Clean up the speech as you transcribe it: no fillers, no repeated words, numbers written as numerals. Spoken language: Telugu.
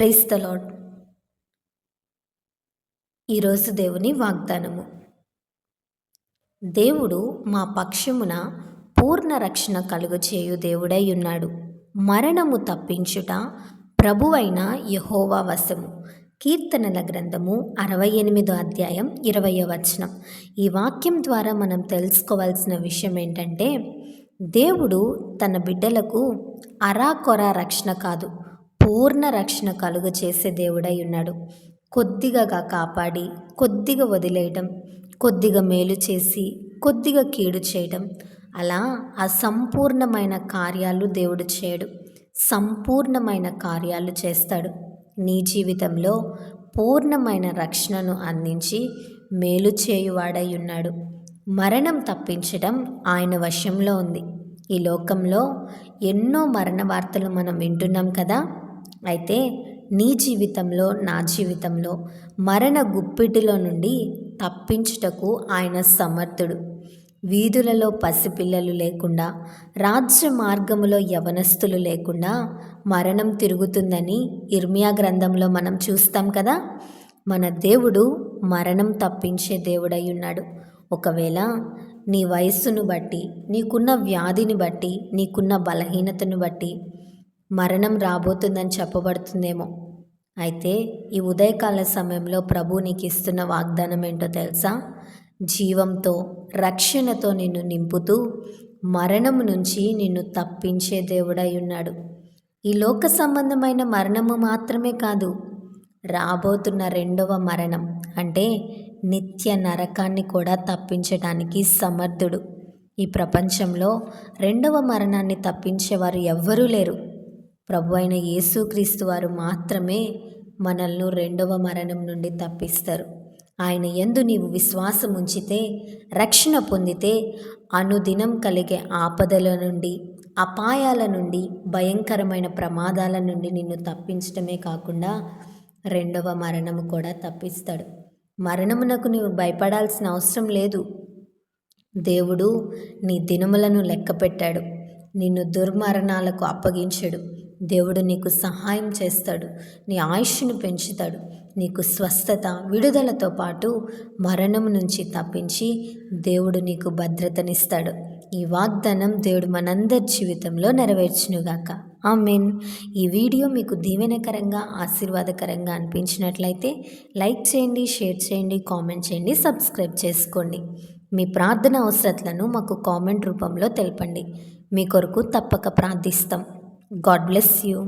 Praise the lord. ఈరోజు దేవుని వాగ్దానము. దేవుడు మా పక్షమున పూర్ణ రక్షణ కలుగచేయు దేవుడై ఉన్నాడు. మరణము తప్పించుట ప్రభువైన యెహోవా వశము. కీర్తనల గ్రంథము 68వ అధ్యాయం 20వ వచనం. ఈ వాక్యం ద్వారా మనం తెలుసుకోవాల్సిన విషయం ఏంటంటే, దేవుడు తన బిడ్డలకు అరాకొర రక్షణ కాదు, పూర్ణ రక్షణ కలుగచేసే దేవుడై ఉన్నాడు. కొద్దిగా కాపాడి కొద్దిగా వదిలేయడం, కొద్దిగా మేలు చేసి కొద్దిగా కీడు చేయడం, అలా అసంపూర్ణమైన కార్యాలు దేవుడు చేయడు, సంపూర్ణమైన కార్యాలు చేస్తాడు. నీ జీవితంలో పూర్ణమైన రక్షణను అందించి మేలు చేయువాడై ఉన్నాడు. మరణం తప్పించడం ఆయన వశంలో ఉంది. ఈ లోకంలో ఎన్నో మరణ వార్తలు మనం వింటున్నాం కదా. అయితే నీ జీవితంలో, నా జీవితంలో మరణ గుప్పిటిలో నుండి తప్పించుటకు ఆయన సమర్థుడు. వీధులలో పసిపిల్లలు లేకుండా, రాజ్య మార్గములో యవనస్తులు లేకుండా మరణం తిరుగుతుందని ఇర్మియా గ్రంథంలో మనం చూస్తాం కదా. మన దేవుడు మరణం తప్పించే దేవుడై ఉన్నాడు. ఒకవేళ నీ వయస్సును బట్టి, నీకున్న వ్యాధిని బట్టి, నీకున్న బలహీనతను బట్టి మరణం రాబోతుందని చెప్పబడుతుందేమో. అయితే ఈ ఉదయకాల సమయంలో ప్రభు నీకు ఇస్తున్న వాగ్దానం ఏంటో తెలుసా? జీవంతో, రక్షణతో నిన్ను నింపుతూ మరణము నుంచి నిన్ను తప్పించే దేవుడై ఉన్నాడు. ఈ లోక సంబంధమైన మరణము మాత్రమే కాదు, రాబోతున్న రెండవ మరణం అంటే నిత్య నరకాన్ని కూడా తప్పించడానికి సమర్థుడు. ఈ ప్రపంచంలో రెండవ మరణాన్ని తప్పించేవారు ఎవ్వరూ లేరు. ప్రభు అయిన యేసుక్రీస్తు వారు మాత్రమే మనల్ని రెండవ మరణం నుండి తప్పిస్తారు. ఆయన యందు నీవు విశ్వాసం ఉంచితే, రక్షణ పొందితే అనుదినం కలిగే ఆపదల నుండి, అపాయాల నుండి, భయంకరమైన ప్రమాదాల నుండి నిన్ను తప్పించడమే కాకుండా రెండవ మరణము కూడా తప్పిస్తాడు. మరణమునకు నీవు భయపడాల్సిన అవసరం లేదు. దేవుడు నీ దినములను లెక్క పెట్టాడు. నిన్ను దుర్మరణాలకు అప్పగించడు. దేవుడు నీకు సహాయం చేస్తాడు, నీ ఆయుష్ను పెంచుతాడు. నీకు స్వస్థత, విడుదలతో పాటు మరణం నుంచి తప్పించి దేవుడు నీకు భద్రతనిస్తాడు. ఈ వాగ్దానం దేవుడు మనందరి జీవితంలో నెరవేర్చునుగాక. ఆమేన్. ఈ వీడియో మీకు దీవెనకరంగా, ఆశీర్వాదకరంగా అనిపించినట్లయితే లైక్ చేయండి, షేర్ చేయండి, కామెంట్ చేయండి, సబ్స్క్రైబ్ చేసుకోండి. మీ ప్రార్థన అవసరతలను మాకు కామెంట్ రూపంలో తెలపండి. మీ కొరకు తప్పక ప్రార్థిస్తాం. God bless you.